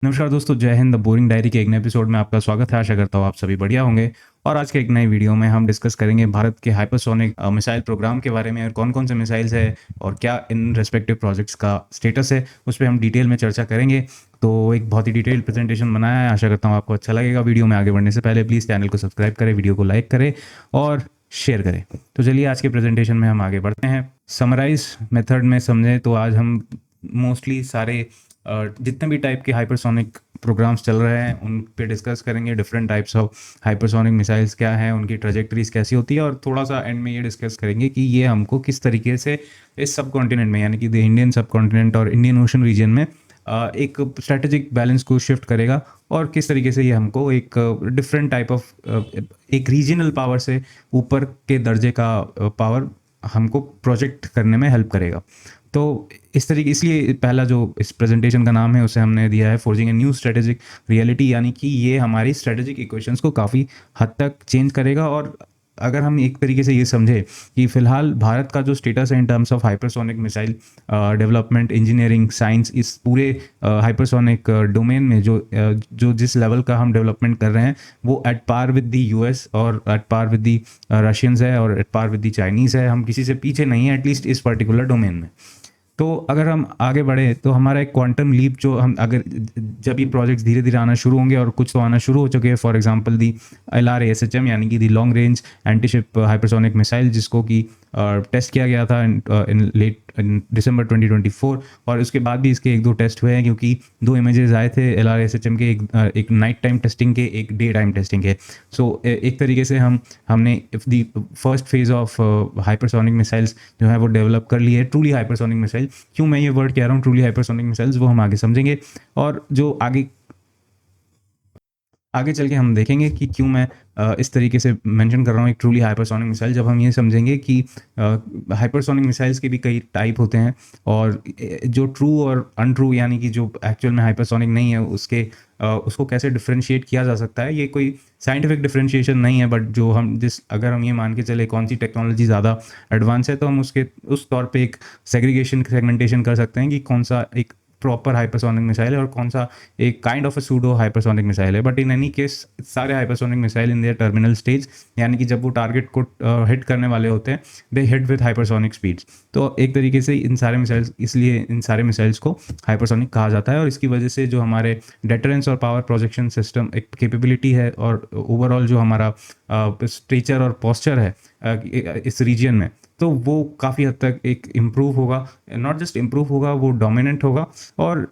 नमस्कार दोस्तों, जय हिंद। द बोरिंग डायरी के एक नए एपिसोड में आपका स्वागत है। आशा करता हूँ आप सभी बढ़िया होंगे। और आज के एक नई वीडियो में हम डिस्कस करेंगे भारत के हाइपरसोनिक मिसाइल प्रोग्राम के बारे में और कौन-कौन से मिसाइल्स है और क्या इन रिस्पेक्टिव प्रोजेक्ट्स का स्टेटस है, उस पे हम डिटेल में चर्चा करेंगे। तो एक बहुत ही डिटेल्ड प्रेजेंटेशन बनाया है, आशा करता हूँ आपको अच्छा लगेगा। वीडियो में आगे बढ़ने से पहले प्लीज़ चैनल को सब्सक्राइब करें, वीडियो को लाइक करें और शेयर करें। तो चलिए आज के प्रेजेंटेशन में हम आगे बढ़ते हैं। समराइज़ मेथड में समझें तो आज हम मोस्टली सारे जितने भी टाइप के हाइपरसोनिक प्रोग्राम्स चल रहे हैं उन पे डिस्कस करेंगे। Different types of hypersonic missiles क्या हैं, उनकी ट्रेजेक्टरीज कैसी होती है, और थोड़ा सा एंड में ये डिस्कस करेंगे कि ये हमको किस तरीके से इस सब कॉन्टिनेंट में, यानी कि द इंडियन सब कॉन्टिनेंट और इंडियन ओशन रीजन में एक स्ट्रेटेजिक बैलेंस को शिफ्ट करेगा और किस तरीके से ये हमको एक डिफरेंट टाइप ऑफ एक रीजनल पावर से ऊपर के दर्जे का पावर हमको प्रोजेक्ट करने में हेल्प करेगा। तो इस तरीके, इसलिए पहला जो इस प्रेजेंटेशन का नाम है उसे हमने दिया है forging a new strategic reality, यानी कि ये हमारी स्ट्रेटेजिक इक्वेशंस को काफ़ी हद तक चेंज करेगा। और अगर हम एक तरीके से ये समझे कि फ़िलहाल भारत का जो स्टेटस है इन terms of hypersonic missile development, engineering, science, इस पूरे हाइपरसोनिक डोमेन में जो जिस लेवल का हम डेवलपमेंट कर रहे हैं वो at par with the US और at par with the Russians है और at par with the Chinese है। हम किसी से पीछे नहीं है, एटलीस्ट इस पर्टिकुलर डोमेन में। तो अगर हम आगे बढ़े तो हमारा एक क्वांटम लीप, जो हम अगर जब ये प्रोजेक्ट्स धीरे धीरे आना शुरू होंगे, और कुछ तो आना शुरू हो चुके हैं, फॉर एग्जांपल दी LRASHM यानी कि दी long range antiship hypersonic missile, जिसको कि टेस्ट किया गया था इन लेट दिसंबर 2024। और उसके बाद भी इसके एक दो टेस्ट हुए हैं, क्योंकि दो इमेजेस आए थे LRASHM के, एक नाइट टाइम टेस्टिंग के, एक डे टाइम टेस्टिंग के। सो एक तरीके से हमने the first phase of hypersonic missiles जो है वो डेवलप कर ली है, ट्रूली हाइपरसोनिक मिसाइल। क्यों मैं ये वर्ड कह रहा हूँ ट्रूली हाइपरसोनिक मिसाइल्स, वो हम आगे समझेंगे। और जो आगे आगे चल के हम देखेंगे कि क्यों मैं इस तरीके से मेंशन कर रहा हूँ एक ट्रूली हाइपरसोनिक मिसाइल, जब हम ये समझेंगे कि हाइपरसोनिक मिसाइल्स के भी कई टाइप होते हैं, और जो ट्रू और अनट्रू, यानी कि जो एक्चुअल में हाइपरसोनिक नहीं है उसको कैसे डिफरेंशिएट किया जा सकता है। ये कोई साइंटिफिक डिफरेंशिएशन नहीं है, बट जो अगर हम ये मान के चले कौन सी टेक्नोलॉजी ज़्यादा एडवांस है, तो हम उस तौर पे एक सेग्रीगेशन कर सकते हैं कि कौन सा एक प्रॉपर हाइपरसोनिक मिसाइल है और कौन सा एक kind of a pseudo hypersonic missile है। बट इन एनी केस सारे hypersonic missile in their terminal stage, यानी कि जब वो टारगेट को हिट करने वाले होते हैं, दे हिट विद हाइपरसोनिक स्पीड्स। तो एक तरीके से इन सारे मिसाइल्स, इसलिए इन सारे मिसाइल्स को हाइपरसोनिक कहा जाता है। और इसकी वजह से जो हमारे डेटरेंस और पावर प्रोजेक्शन सिस्टम एक कैपेबिलिटी है, और ओवरऑल जो हमारा स्ट्रेचर और पोस्चर है इस रीजन में, तो वो काफ़ी हद तक एक इम्प्रूव होगा। नॉट जस्ट इम्प्रूव होगा, वो डोमिनेंट होगा। और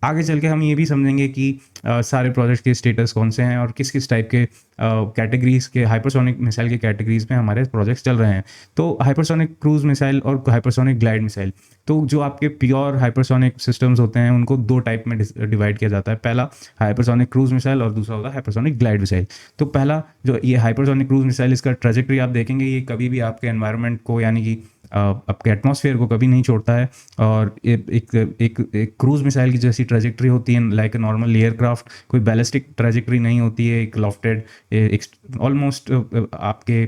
आगे चल के हम ये भी समझेंगे कि सारे प्रोजेक्ट के स्टेटस कौन से हैं और किस किस टाइप के कैटेगरीज के हाइपरसोनिक मिसाइल के कैटेगरीज में हमारे प्रोजेक्ट्स चल रहे हैं। तो हाइपरसोनिक क्रूज मिसाइल और हाइपरसोनिक ग्लाइड मिसाइल, तो जो आपके प्योर हाइपरसोनिक सिस्टम्स होते हैं उनको दो टाइप में डिवाइड किया जाता है। पहला हाइपरसोनिक क्रूज मिसाइल और दूसरा होता है हाइपरसोनिक ग्लाइड मिसाइल। तो पहला जो ये हाइपरसोनिक क्रूज मिसाइल, इसका ट्रेजेक्टरी आप देखेंगे, ये कभी भी आपके एनवायरनमेंट को, यानी कि आपके एटमॉस्फेयर को कभी नहीं छोड़ता है। और एक क्रूज मिसाइल की जैसी ट्रेजेक्टरी होती है लाइक ए नॉर्मल एयरक्राफ्ट, कोई बैलिस्टिक ट्रेजेक्टरी नहीं होती है। एक लॉफ्टेड, ऑलमोस्ट आपके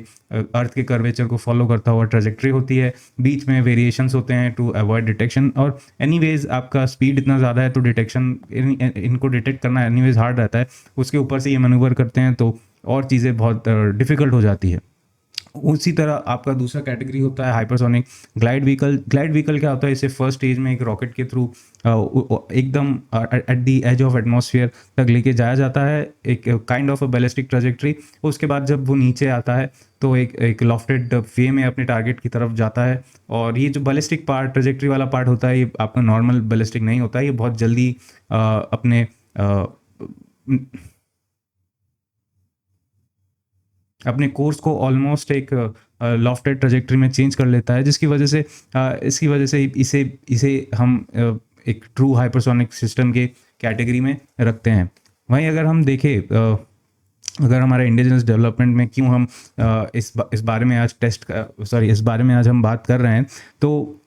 अर्थ के कर्वेचर को फॉलो करता हुआ ट्रेजेक्टरी होती है। बीच में वेरिएशंस होते हैं टू अवॉइड डिटेक्शन, और एनीवेज आपका स्पीड इतना ज़्यादा है तो डिटेक्शन, इनको डिटेक्ट करना एनीवेज हार्ड रहता है। उसके ऊपर से ये मैनूवर करते हैं तो और चीज़ें बहुत डिफ़िकल्ट हो जाती है। उसी तरह आपका दूसरा कैटेगरी होता है hypersonic glide vehicle. Glide vehicle क्या होता है, इसे फर्स्ट स्टेज में एक रॉकेट के थ्रू एकदम at the edge of atmosphere तक लेके जाया जाता है, एक kind of a ballistic trajectory. उसके बाद जब वो नीचे आता है तो एक लॉफ्टेड वे में अपने टारगेट की तरफ जाता है। और ये जो बैलिस्टिक पार्ट, ट्रेजेक्टरी वाला पार्ट होता है, ये आपका नॉर्मल बैलिस्टिक नहीं होता है। ये बहुत जल्दी अपने कोर्स को ऑलमोस्ट एक लॉफ्टेड ट्रेजेक्टरी में चेंज कर लेता है, जिसकी वजह से इसकी वजह से इसे इसे हम एक ट्रू हाइपरसोनिक सिस्टम के कैटेगरी में रखते हैं। वहीं अगर हम देखें, अगर हमारे इंडिजिनस डेवलपमेंट में क्यों हम इस बारे में आज इस बारे में आज हम बात कर रहे हैं, तो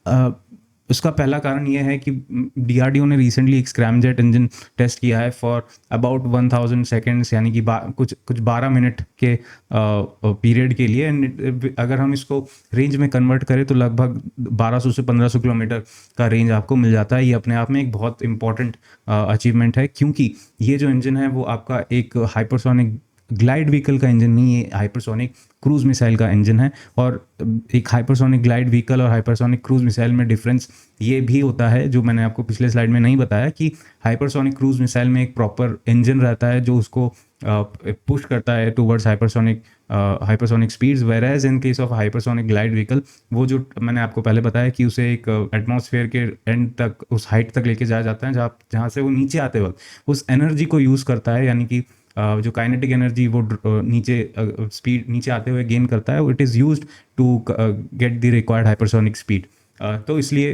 उसका पहला कारण ये है कि डीआरडीओ ने रिसेंटली एक स्क्रैमजेट इंजन टेस्ट किया है फॉर अबाउट 1000 सेकेंड्स, यानी कि कुछ 12 मिनट के पीरियड के लिए। एंड अगर हम इसको रेंज में कन्वर्ट करें तो लगभग 1200 से 1500 किलोमीटर का रेंज आपको मिल जाता है। ये अपने आप में एक बहुत इंपॉर्टेंट अचीवमेंट है, क्योंकि ये जो इंजन है वो आपका एक हाइपरसोनिक ग्लाइड व्हीकल का इंजन नहीं है, हाइपरसोनिक क्रूज मिसाइल का इंजन है। और एक हाइपरसोनिक ग्लाइड व्हीकल और हाइपरसोनिक क्रूज मिसाइल में डिफरेंस ये भी होता है, जो मैंने आपको पिछले स्लाइड में नहीं बताया, कि हाइपरसोनिक क्रूज मिसाइल में एक प्रॉपर इंजन रहता है जो उसको पुश करता है towards hypersonic speeds, where in case of hypersonic glide vehicle वो जो मैंने आपको पहले बताया कि उसे एक एटमॉस्फेयर के एंड तक, उस हाइट तक लेके जाया जाता है जहाँ से वो नीचे आते वक्त उस एनर्जी को यूज़ करता है, यानी कि जो काइनेटिक एनर्जी वो नीचे स्पीड नीचे आते हुए गेन करता है, it is used to get the required hypersonic speed. तो इसलिए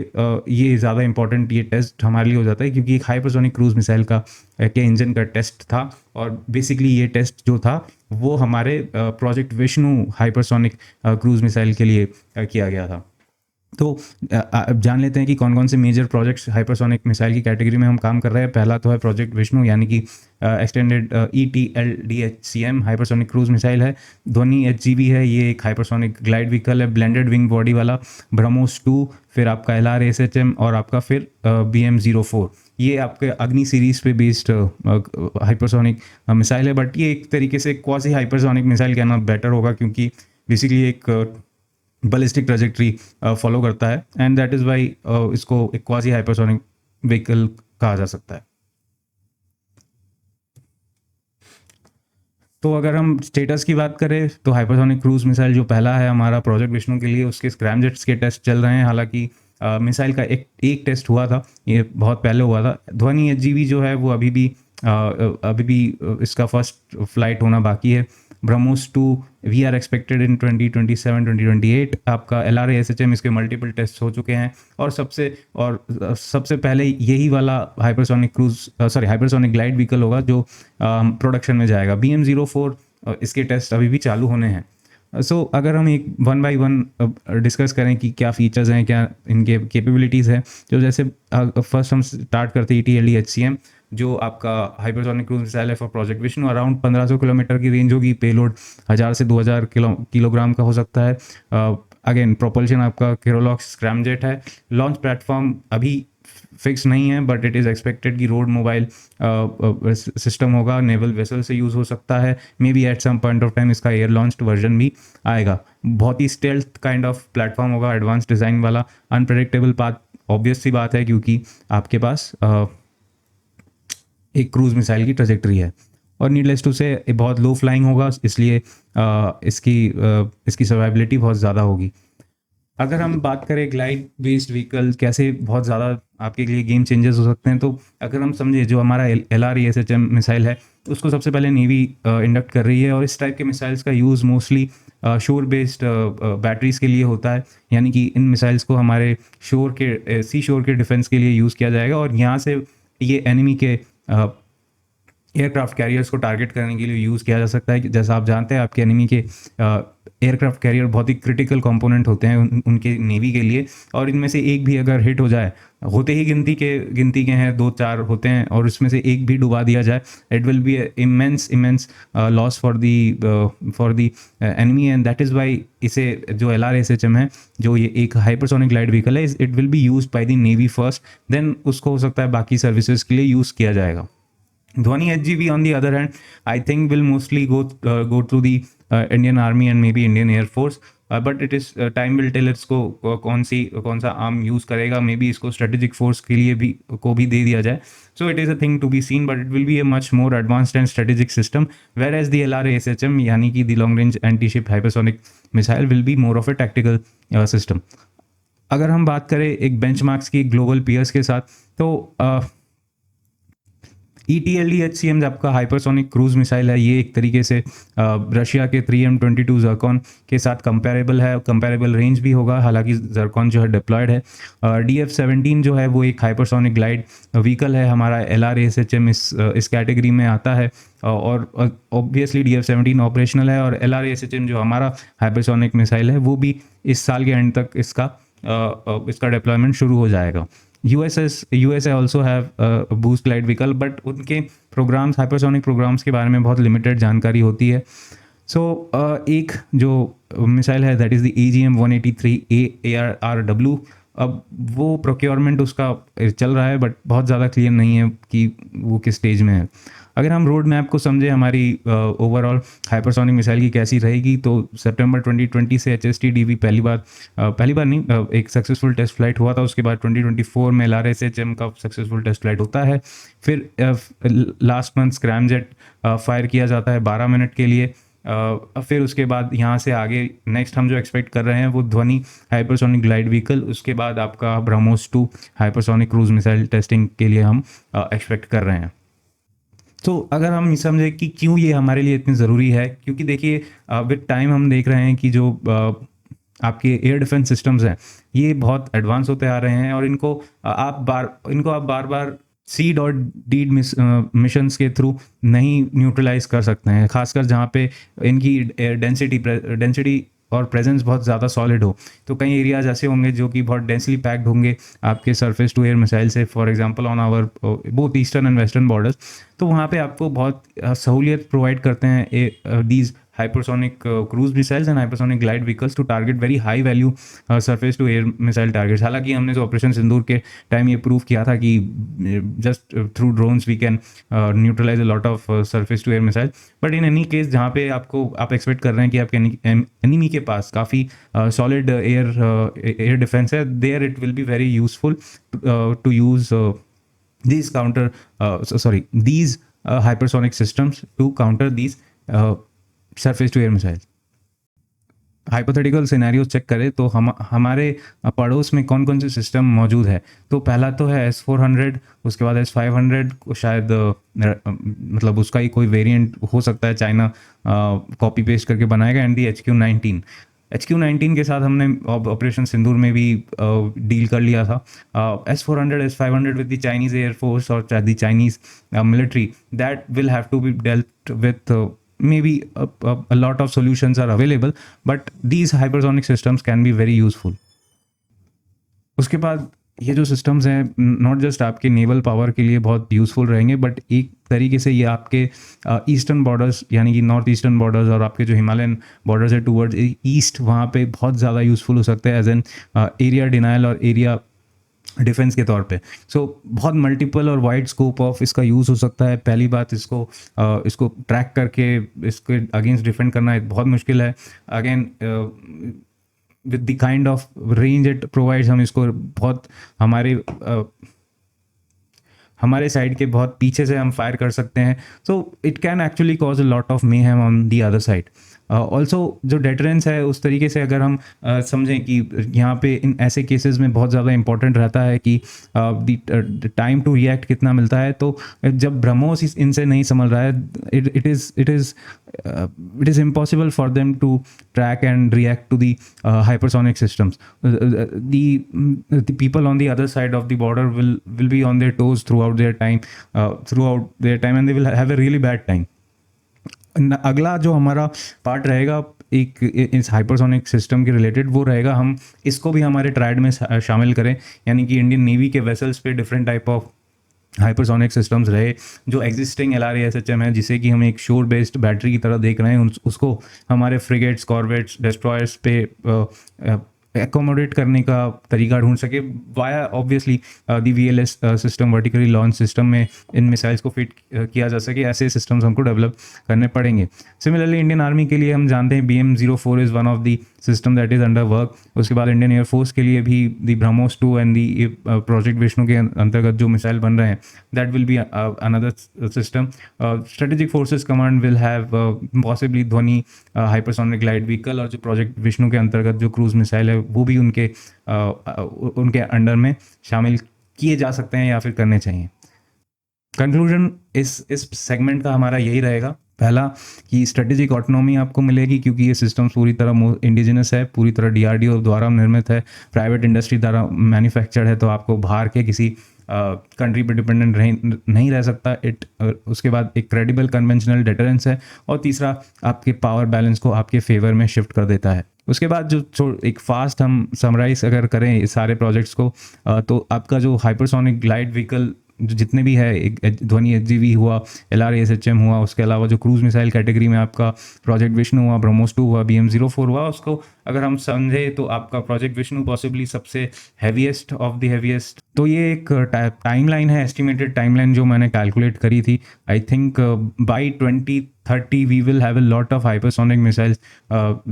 ये ज़्यादा इंपॉर्टेंट ये टेस्ट हमारे लिए हो जाता है, क्योंकि एक हाइपरसोनिक क्रूज मिसाइल के इंजन का टेस्ट था। और बेसिकली ये टेस्ट जो था वो हमारे project Vishnu hypersonic cruise missile के लिए किया गया था। तो अब जान लेते हैं कि कौन कौन से मेजर प्रोजेक्ट्स हाइपरसोनिक मिसाइल की कैटेगरी में हम काम कर रहे हैं। पहला तो है प्रोजेक्ट विष्णु, यानी कि extended ETLDHCM hypersonic cruise missile है। ध्वनि HGV है, ये एक हाइपरसोनिक ग्लाइड व्हीकल है ब्लेंडेड विंग बॉडी वाला। ब्रह्मोस 2, फिर आपका LRASHM और आपका फिर BM-04, ये आपके अग्नि सीरीज पे बेस्ड हाइपरसोनिक मिसाइल है। बट ये एक तरीके से क्वासी हाइपरसोनिक मिसाइल कहना बेटर होगा, क्योंकि बेसिकली एक बलिस्टिक ट्रेजेक्ट्री फॉलो करता है, एंड दैट इज़ वाई इसको एक क्वासी हाइपरसोनिक व्हीकल कहा जा सकता है। तो अगर हम स्टेटस की बात करें तो हाइपरसोनिक क्रूज मिसाइल जो पहला है हमारा प्रोजेक्ट विष्णु के लिए, उसके स्क्रैमजेट्स के टेस्ट चल रहे हैं। हालांकि मिसाइल का एक टेस्ट हुआ था, ये बहुत पहले हुआ था। ध्वनि HGV जो है वो अभी भी इसका फर्स्ट फ्लाइट होना बाकी है। BrahMos 2 we are expected in 2027-2028। आपका LRASHM इसके मल्टीपल टेस्ट हो चुके हैं। और सबसे पहले यही वाला हाइपरसोनिक ग्लाइड व्हीकल होगा जो प्रोडक्शन में जाएगा। BM-04 इसके टेस्ट अभी भी चालू होने हैं। अगर हम एक वन बाय वन डिस्कस करें कि क्या फीचर्स हैं, क्या इनके कैपेबिलिटीज़ हैं, तो जैसे फर्स्ट हम स्टार्ट करते हैं ETLDHCM, जो आपका हाइपरसोनिक क्रूज मिसाइल है for project Vishnu. Around 1500 kilometre की रेंज होगी, पेलोड 1000 से 2000 किलोग्राम का हो सकता है। अगेन प्रोपल्शन आपका केरोलॉक्स स्क्रैमजेट है। लॉन्च प्लेटफॉर्म अभी फिक्स नहीं है, बट इट इज़ एक्सपेक्टेड कि रोड मोबाइल सिस्टम होगा, नेवल वेसल से यूज़ हो सकता है। Maybe at some point of time इसका एयर लॉन्च्ड वर्जन भी आएगा। बहुत ही स्टेल्थ काइंड ऑफ प्लेटफॉर्म होगा, एडवांस डिज़ाइन वाला। अनप्रेडिक्टेबल पाथ ऑब्वियस सी बात है, क्योंकि आपके पास एक क्रूज मिसाइल की ट्रेजेक्ट्री है। और नीडलेस टू से बहुत लो फ्लाइंग होगा, इसलिए इसकी सर्वाइबिलिटी बहुत ज़्यादा होगी। अगर हम बात करें ग्लाइड बेस्ड व्हीकल कैसे बहुत ज़्यादा आपके लिए गेम चेंजर्स हो सकते हैं, तो अगर हम समझे जो हमारा LRASHM मिसाइल है उसको सबसे पहले नेवी इंडक्ट कर रही है। और इस टाइप के मिसाइल्स का यूज़ मोस्टली शोर बेस्ड बैटरीज के लिए होता है, यानी कि इन मिसाइल्स को हमारे सी शोर के डिफेंस के लिए यूज़ किया जाएगा। और यहाँ से ये एनिमी के एयरक्राफ्ट कैरियर्स को टारगेट करने के लिए यूज़ किया जा सकता है। जैसा आप जानते हैं, आपके एनिमी के एयरक्राफ्ट कैरियर बहुत ही क्रिटिकल कंपोनेंट होते हैं उनके नेवी के लिए। और इनमें से एक भी अगर हिट हो जाए, होते ही गिनती के हैं, 2-4 होते हैं, और उसमें से एक भी डुबा दिया जाए, it will be immense loss for the enemy. And that is why इसे जो LRASHM है, जो ये एक हाइपरसोनिक ग्लाइड व्हीकल है, it will be used by the navy first, then उसको हो सकता है बाकी सर्विसेज के लिए यूज़ किया जाएगा। Dhwani HGV on the other hand, I think will mostly go through the Indian Army and maybe Indian Air Force, but it is time will tell इसको कौन सा आर्म यूज़ करेगा। मे बी इसको strategic force के लिए भी दे दिया जाए। So it is a thing to be seen, but it will be a much more advanced and strategic system, whereas the LRASHM यानी कि the long range anti ship hypersonic missile will be more of a tactical system. अगर हम बात करें एक benchmarks की global peers के साथ, तो ETLDHCM आपका हाइपरसोनिक क्रूज मिसाइल है। ये एक तरीके से रशिया के 3M22 ज़र्कॉन के साथ कंपेरेबल है, कंपेरेबल रेंज भी होगा, हालांकि ज़र्कॉन जो है डिप्लॉयड है। DF-17 जो है वो एक हाइपरसोनिक ग्लाइड व्हीकल है, हमारा LRASHM इस कैटेगरी में आता है। और ऑब्वियसली DF-17 ऑपरेशनल है, और LRASHM जो हमारा हाइपरसोनिक मिसाइल है वो भी इस साल के एंड तक इसका इसका डिप्लॉयमेंट शुरू हो जाएगा। USA also have boost glide vehicle, but उनके प्रोग्राम्स, हाइपरसोनिक प्रोग्राम्स के बारे में बहुत लिमिटेड जानकारी होती है। सो एक जो मिसाइल है that is the AGM-183A ARRW। अब वो प्रोक्योरमेंट उसका चल रहा है, बट बहुत ज़्यादा क्लियर नहीं है कि वो किस स्टेज में है। अगर हम रोड मैप को समझे हमारी ओवरऑल हाइपरसोनिक मिसाइल की कैसी रहेगी, तो सितंबर 2020 से HST-DV पहली बार नहीं, एक सक्सेसफुल टेस्ट फ्लाइट हुआ था। उसके बाद 2024 में LRSHM का सक्सेसफुल टेस्ट फ्लाइट होता है। फिर लास्ट मंथ स्क्रैमजेट फायर किया जाता है 12 मिनट के लिए। फिर उसके बाद यहाँ से आगे नेक्स्ट हम जो एक्सपेक्ट कर रहे हैं वो ध्वनि हाइपरसोनिक ग्लाइड व्हीकल, उसके बाद आपका BrahMos 2 hypersonic cruise missile testing के लिए हम एक्सपेक्ट कर रहे हैं। तो अगर हम समझे कि क्यों ये हमारे लिए इतनी ज़रूरी है, क्योंकि देखिए विद टाइम हम देख रहे हैं कि जो आपके एयर डिफेंस सिस्टम्स हैं ये बहुत एडवांस होते आ रहे हैं, और इनको आप बार बार सीड और डीड मिशंस के थ्रू नहीं न्यूट्रलाइज कर सकते हैं, खासकर जहाँ पे इनकी डेंसिटी और प्रेजेंस बहुत ज़्यादा सॉलिड हो। तो कई एरियाज ऐसे होंगे जो कि बहुत डेंसली पैक्ड होंगे आपके सरफेस टू एयर मिसाइल से, for example on our both eastern and western borders. तो वहाँ पे आपको बहुत सहूलियत प्रोवाइड करते हैं these hypersonic cruise missiles and hypersonic glide vehicles to target very high value surface to air missile targets। हालांकि हमने जो ऑपरेशन सिंदूर के टाइम ये प्रूव किया था कि just through drones we can neutralise a lot of surface to air missile, but in any case जहाँ पे आप एक्सपेक्ट कर रहे हैं कि आपके एनिमी के पास काफ़ी सॉलिड एयर डिफेंस है, there it will be very useful to use these hypersonic systems to counter these surface to air missile. Hypothetical scenario check करें तो हमारे पड़ोस में कौन कौन से सिस्टम मौजूद है। तो पहला तो है S-400, उसके बाद S-500 शायद मतलब उसका ही कोई वेरिएंट हो सकता है, चाइना कॉपी पेस्ट करके बनाएगा, एंड दी HQ-19 के साथ हमने ऑपरेशन सिंदूर में भी डील कर लिया था। S-400 S-500 with the Chinese air force और the Chinese military, that will have to be dealt with maybe a lot of solutions are available, but these hypersonic systems can be very useful। उसके बाद ये जो systems हैं not just आपके naval power के लिए बहुत यूज़फुल रहेंगे, बट एक तरीके से ये आपके ईस्टर्न बॉर्डर्स यानी कि नॉर्थ ईस्टर्न बॉर्डर्स और आपके जो हिमालयन बॉर्डर्स है टूवर्ड्स ईस्ट, वहाँ पे बहुत ज़्यादा यूज़फुल हो सकते हैं एज एन एरिया डिनाइल और एरिया डिफेंस के तौर पे। सो बहुत मल्टीपल और वाइड स्कोप ऑफ इसका यूज़ हो सकता है। पहली बात, इसको ट्रैक करके इसके अगेंस्ट डिफेंड करना बहुत मुश्किल है। Again with the kind of range it provides, हम इसको बहुत हमारे साइड के बहुत पीछे से हम फायर कर सकते हैं। So it can actually cause a lot of mayhem on the other side. Also जो डेटरेंस है उस तरीके से अगर हम समझें कि यहाँ पे इन ऐसे केसेस में बहुत ज़्यादा इंपॉर्टेंट रहता है कि टाइम टू रिएक्ट कितना मिलता है। तो जब ब्रह्मोस इनसे नहीं संभल रहा है, it is impossible for them to track and react to the hypersonic systems। The people on the other side of the border will be on their toes throughout their time and they will have a really bad time। अगला जो हमारा part रहेगा एक इस hypersonic system के related, वो रहेगा हम इसको भी हमारे ट्रायड में शामिल करें, यानी कि इंडियन नेवी के वेसल्स पे different type of hypersonic systems रहे। जो एग्जिस्टिंग LRASHM है, जिसे कि हम एक शोर बेस्ड बैटरी की तरह देख रहे हैं, उसको हमारे फ्रिगेट्स, कॉर्वेट्स, डिस्ट्रॉयर्स पे एकोमोडेट करने का तरीका ढूंढ सके via obviously the VLS system, vertically launch system में इन मिसाइल्स को फिट किया जा सके। ऐसे सिस्टम्स हमको डेवलप करने पड़ेंगे। सिमिलरली इंडियन आर्मी के लिए हम जानते हैं BM-04 is one of the system that is under work. उसके बाद इंडियन एयरफोर्स के लिए भी the BrahMos 2 and the project Vishnu के अंतर्गत जो मिसाइल बन रहे हैं, that will be another system. Strategic forces command will have possibly Dhvani hypersonic glide vehicle, और जो प्रोजेक्ट विष्णु के अंतर्गत जो क्रूज मिसाइल है वो भी उनके अंडर में शामिल किए जा सकते हैं या फिर करने चाहिए। कंक्लूजन इस सेगमेंट का हमारा यही रहेगा। पहला कि स्ट्रेटेजिक ऑटोनॉमी आपको मिलेगी क्योंकि ये सिस्टम्स पूरी तरह इंडिजिनस है, पूरी तरह DRDO द्वारा निर्मित है, प्राइवेट इंडस्ट्री द्वारा मैन्युफैक्चर्ड है, तो आपको बाहर के किसी कंट्री पर डिपेंडेंट नहीं रह सकता। उसके बाद एक क्रेडिबल कन्वेंशनल डेटरेंस है, और तीसरा आपके पावर बैलेंस को आपके फेवर में शिफ्ट कर देता है। उसके बाद जो एक फास्ट हम समराइज अगर करें इस सारे प्रोजेक्ट्स को, तो आपका जो हाइपरसोनिक ग्लाइड व्हीकल जो जितने भी है, एक ध्वनि एचजीवी हुआ, LRASHM हुआ, उसके अलावा जो क्रूज मिसाइल कैटेगरी में आपका प्रोजेक्ट विष्णु हुआ, ब्रह्मोस 2 हुआ, BM-04 हुआ, उसको अगर हम समझे तो आपका प्रोजेक्ट विष्णु पॉसिबली सबसे हैवीएस्ट ऑफ द हैवीएस्ट। तो ये एक टाइमलाइन है, एस्टिमेटेड टाइमलाइन जो मैंने कैलकुलेट करी थी। I think by 2030 we will have a lot of hypersonic missiles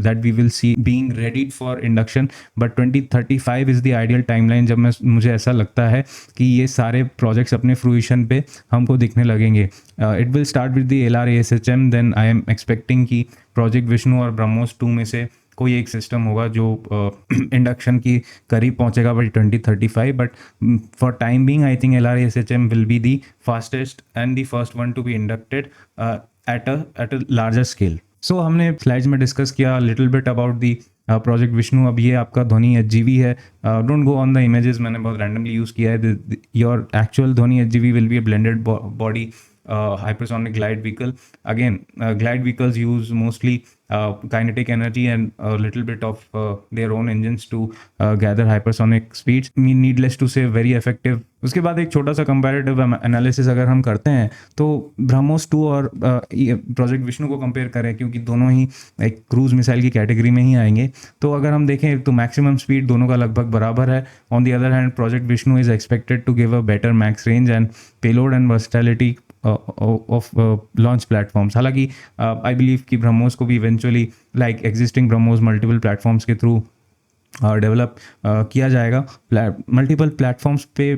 that we will see being readied for induction, but 2035 is the ideal timeline जब मुझे ऐसा लगता है कि ये सारे प्रोजेक्ट्स अपने फ्रूइशन पे हमको दिखने लगेंगे। It will start with the LRASHM, then I am expecting कि प्रोजेक्ट विष्णु और ब्रह्मोस 2 में से कोई एक सिस्टम होगा जो इंडक्शन की करीब पहुंचेगा by 2035, but for time being I think LRASHM will be the fastest and the first one to be inducted at a larger scale. So हमने स्लाइड्स में डिस्कस किया little bit about the project Vishnu. अब ये आपका Dhvani HGV है, don't go on the images, मैंने बहुत randomly use किया है। Your actual Dhvani HGV will be a blended body hypersonic glide vehicle. Again, glide vehicles use mostly kinetic energy and a little bit of their own engines to gather hypersonic speeds. Needless to say, very effective. उसके बाद एक छोटा सा comparative analysis अगर हम करते हैं तो ब्रह्मोस 2 और प्रोजेक्ट विष्णु को कंपेयर करें, क्योंकि दोनों ही एक क्रूज मिसाइल की कैटेगरी में ही आएंगे, तो अगर हम देखें तो मैक्सिमम स्पीड दोनों का लगभग बराबर है। On the other hand project Vishnu is expected to give a better max range and payload and versatility of launch platforms. हालांकि आई बिलीव कि ब्रह्मोस को भी eventually like existing BrahMos multiple platforms के थ्रू डेवलप किया जाएगा, मल्टीपल प्लेटफॉर्म्स पे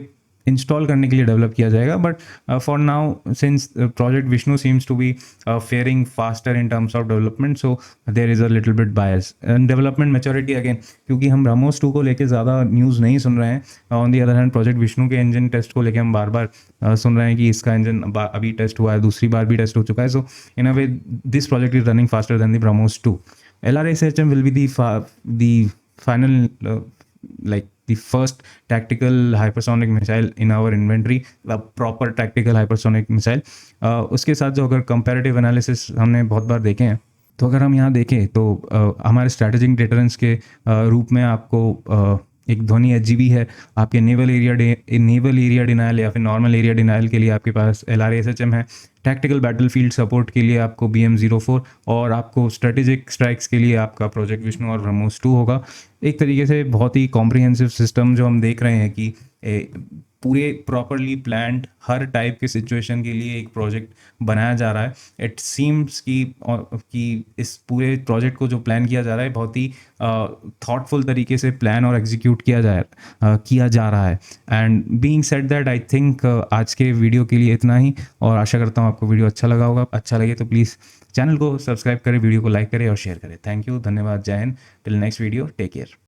install करने के लिए डेवलप किया जाएगा। But for now since project Vishnu seems to be faring faster in terms of development, so there is a little bit bias and development maturity. Again क्योंकि हम ब्रह्मोस 2 को लेके ज़्यादा न्यूज़ नहीं सुन रहे हैं, on the other hand project Vishnu के engine test को लेके हम बार बार सुन रहे हैं कि इसका इंजन अभी टेस्ट हुआ है, दूसरी बार भी टेस्ट हो चुका है। So in a way this project is running faster than the BrahMos 2. LRASHM will be the final like the first tactical hypersonic missile in our inventory, a proper tactical hypersonic missile. उसके साथ जो अगर comparative analysis हमने बहुत बार देखे हैं, तो अगर हम यहाँ देखें तो हमारे स्ट्रैटेजिक डिटरेंस के रूप में आपको एक ध्वनि एचजीवी है, आपके नेवल एरिया डिनाइल या फिर नॉर्मल एरिया डिनाइल के लिए आपके पास LRASHM है, टैक्टिकल बैटलफील्ड सपोर्ट के लिए आपको BM-04, और आपको स्ट्रेटेजिक स्ट्राइक्स के लिए आपका प्रोजेक्ट विष्णु और ब्रह्मोस 2 होगा। एक तरीके से बहुत ही कॉम्प्रिहेंसिव सिस्टम जो हम देख रहे हैं कि पूरे प्रॉपरली प्लान्ड हर टाइप के सिचुएशन के लिए एक प्रोजेक्ट बनाया जा रहा है। इट सीम्स कि इस पूरे प्रोजेक्ट को जो प्लान किया जा रहा है बहुत ही थॉटफुल तरीके से प्लान और एग्जीक्यूट किया जा रहा है। And being said that I think आज के वीडियो के लिए इतना ही, और आशा करता हूँ आपको वीडियो अच्छा लगा होगा। अच्छा लगे तो प्लीज़ चैनल को सब्सक्राइब करें, वीडियो को लाइक करें और शेयर करें। थैंक यू, धन्यवाद, जय Hind. Till next video, take care.